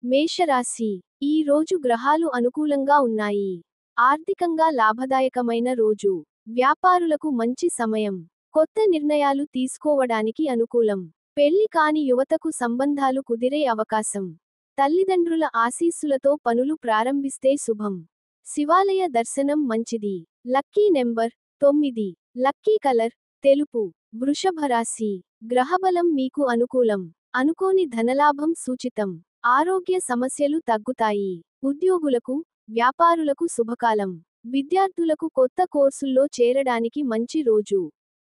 మేషరాశి. ఈ రోజు గ్రహాలు అనుకూలంగా ఉన్నాయి. ఆర్థికంగా లాభదాయకమైన రోజు. వ్యాపారులకు మంచి సమయం. కొత్త నిర్ణయాలు తీసుకోవడానికి అనుకూలం. పెళ్లి కాని యువతకు సంబంధాలు కుదిరే అవకాశం. తల్లిదండ్రుల ఆశీస్సులతో పనులు ప్రారంభిస్తే శుభం. శివాలయ దర్శనం మంచిది. Lucky number 9. లక్కీ కలర్ తెలుపు. వృషభ రాశి. గ్రహబలం మీకు అనుకూలం. అనుకోని ధనలాభం సూచితం. ఆరోగ్య సమస్యలు తగ్గుతాయి. ఉద్యోగులకు, వ్యాపారులకు శుభకాలం. విద్యార్థులకు కొత్త కోర్సుల్లో చేరడానికి మంచి రోజు.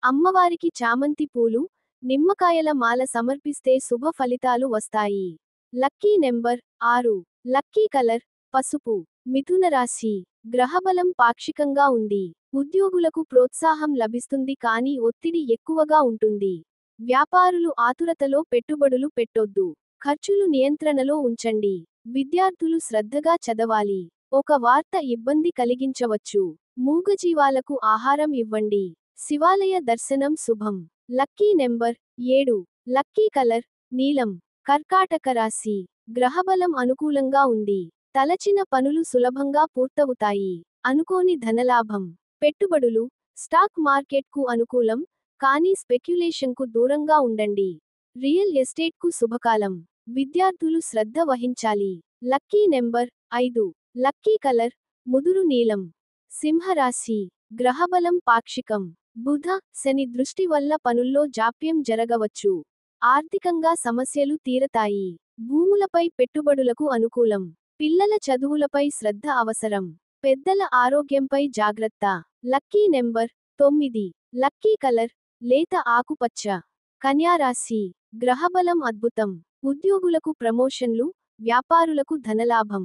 అమ్మవారికి చామంతి పూలు, నిమ్మకాయల మాల సమర్పిస్తే శుభ ఫలితాలు వస్తాయి. Lucky number 6. లక్కీ కలర్ పసుపు. మిథున రాశి. గ్రహబలం పాక్షికంగా ఉంది. ఉద్యోగులకు ప్రోత్సాహం లభిస్తుంది కానీ ఒత్తిడి ఎక్కువగా ఉంటుంది. వ్యాపారులు ఆతురతలో పెట్టుబడులు పెట్టొద్దు. ఖర్చులు నియంత్రణలో ఉంచండి. విద్యార్థులు శ్రద్ధగా చదవాలి. ఒక వార్త ఇబ్బంది కలిగించవచ్చు. మూగజీవాలకు ఆహారం ఇవ్వండి. శివాలయ దర్శనం శుభం. Lucky number 7. లక్కీ కలర్ నీలం. కర్కాటక రాశి. గ్రహబలం అనుకూలంగా ఉంది. తలచిన పనులు సులభంగా పూర్తవుతాయి. అనుకోని ధనలాభం. పెట్టుబడులు, స్టాక్ మార్కెట్కు అనుకూలం, కానీ స్పెక్యులేషన్కు దూరంగా ఉండండి. రియల్ ఎస్టేట్కు శుభకాలం. విద్యార్థులు శ్రద్ధ వహించాలి. Lucky number 5. లక్కీ కలర్ ముదురు నీలం. సింహరాశి. గ్రహబలం పాక్షికం. బుధ, శని దృష్టి వల్ల పనుల్లో జాప్యం జరగవచ్చు. ఆర్థికంగా సమస్యలు తీరతాయి. భూములపై పెట్టుబడులకు అనుకూలం. పిల్లల చదువులపై శ్రద్ధ అవసరం. పెద్దల ఆరోగ్యంపై జాగ్రత్త. Lucky number 9. లక్కీ కలర్ లేత ఆకుపచ్చ. కన్యారాశి. గ్రహబలం అద్భుతం. ఉద్యోగులకు ప్రమోషన్లు, వ్యాపారులకు ధనలాభం.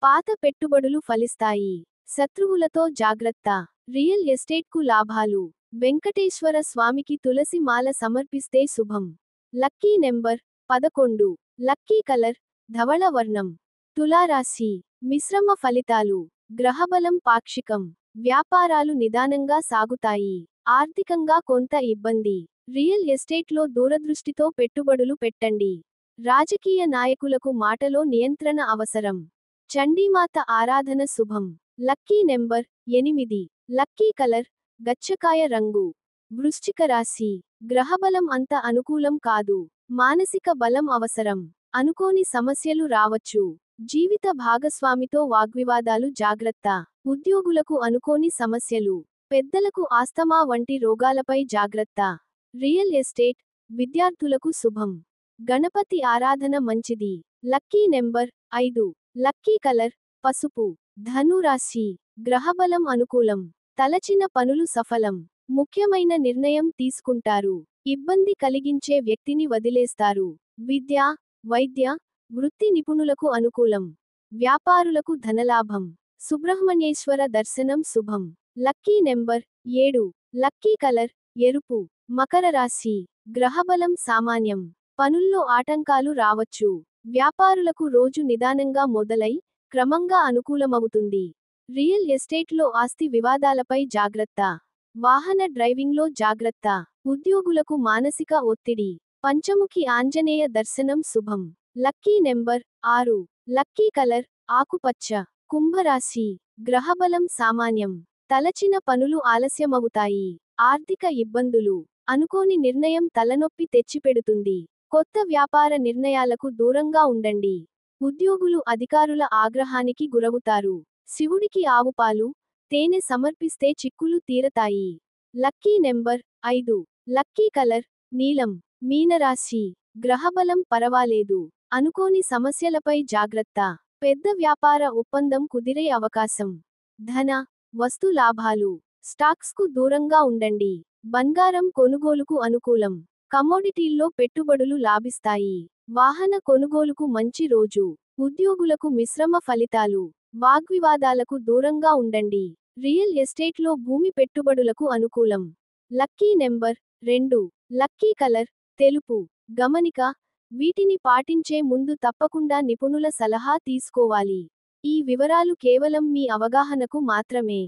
పాత పెట్టుబడులు ఫలిస్తాయి. శత్రువులతో జాగ్రత్త. రియల్ ఎస్టేట్కు లాభాలు. వెంకటేశ్వర స్వామికి తులసి మాల సమర్పిస్తే శుభం. Lucky number 11. లక్కీ కలర్ ధవళ వర్ణం. తులారాశి. మిశ్రమ ఫలితాలు. గ్రహబలం పాక్షికం. వ్యాపారాలు నిదానంగా సాగుతాయి. ఆర్థికంగా కొంత ఇబ్బంది. రియల్ ఎస్టేట్లో దూరదృష్టితో పెట్టుబడులు పెట్టండి. రాజకీయ నాయకులకు మాటలో నియంత్రణ అవసరం. చండీమాత ఆరాధన శుభం. Lucky number 8. లక్కీ కలర్ గచ్చకాయ రంగు. వృశ్చిక రాశి. గ్రహబలం అంత అనుకూలం కాదు. మానసిక బలం అవసరం. అనుకోని సమస్యలు రావచ్చు. జీవిత భాగస్వామితో వాగ్వివాదాలు జాగ్రత్త. ఉద్యోగులకు అనుకోని సమస్యలు. పెద్దలకు ఆస్తమా వంటి రోగాలపై జాగ్రత్త. రియల్ ఎస్టేట్, విద్యార్థులకు శుభం. గణపతి ఆరాధన మంచిది. Lucky number 5. లక్కీ కలర్ పసుపు. ధను రాశి. గ్రహబలం అనుకూలం. తలచిన పనులు సఫలం. ముఖ్యమైన నిర్ణయం తీసుకుంటారు. ఇబ్బంది కలిగించే వ్యక్తిని వదిలేస్తారు. విద్య, వైద్య, వృత్తి నిపుణులకు అనుకూలం. వ్యాపారులకు ధనలాభం. సుబ్రహ్మణ్యేశ్వర దర్శనం శుభం. Lucky number 7. లక్కీ కలర్ ఎరుపు. మకర రాశి. గ్రహబలం సామాన్యం. పనుల్లో ఆటంకాలు రావచ్చు. వ్యాపారులకు రోజు నిదానంగా మొదలై, క్రమంగా అనుకూలమవుతుంది. రియల్ ఎస్టేట్లో ఆస్తి వివాదాలపై జాగ్రత్త. వాహన డ్రైవింగ్లో జాగ్రత్త. ఉద్యోగులకు మానసిక ఒత్తిడి. పంచముఖి ఆంజనేయ దర్శనం శుభం. Lucky number 6. లక్కీ కలర్ ఆకుపచ్చ. కుంభరాశి. గ్రహబలం సామాన్యం. తలచిన పనులు ఆలస్యమవుతాయి. ఆర్థిక ఇబ్బందులు. అనుకోని నిర్ణయం తలనొప్పి తెచ్చిపెడుతుంది. కొత్త వ్యాపార నిర్ణయాలకు దూరంగా ఉండండి. ఉద్యోగులు అధికారుల ఆగ్రహానికి గురవుతారు. శివుడికి ఆవుపాలు, తేనె సమర్పిస్తే చిక్కులు తీరతాయి. Lucky number 5. లక్కీ కలర్ నీలం. మీనరాశి. గ్రహబలం పరవాలేదు. అనుకోని సమస్యలపై జాగ్రత్త. పెద్ద వ్యాపార ఒప్పందం కుదిరే అవకాశం. ధన, వస్తు లాభాలు. స్టాక్స్కు దూరంగా ఉండండి. బంగారం కొనుగోలుకు అనుకూలం. కమోడిటీల్లో పెట్టుబడులు లాభిస్తాయి. వాహన కొనుగోలుకు మంచి రోజు. ఉద్యోగులకు మిశ్రమ ఫలితాలు. వాగ్వివాదాలకు దూరంగా ఉండండి. రియల్ ఎస్టేట్లో భూమి పెట్టుబడులకు అనుకూలం. Lucky number 2. లక్కీ కలర్ తెలుపు. గమనిక: వీటిని పాటించే ముందు తప్పకుండా నిపుణుల సలహా తీసుకోవాలి. ఈ వివరాలు కేవలం మీ అవగాహనకు మాత్రమే.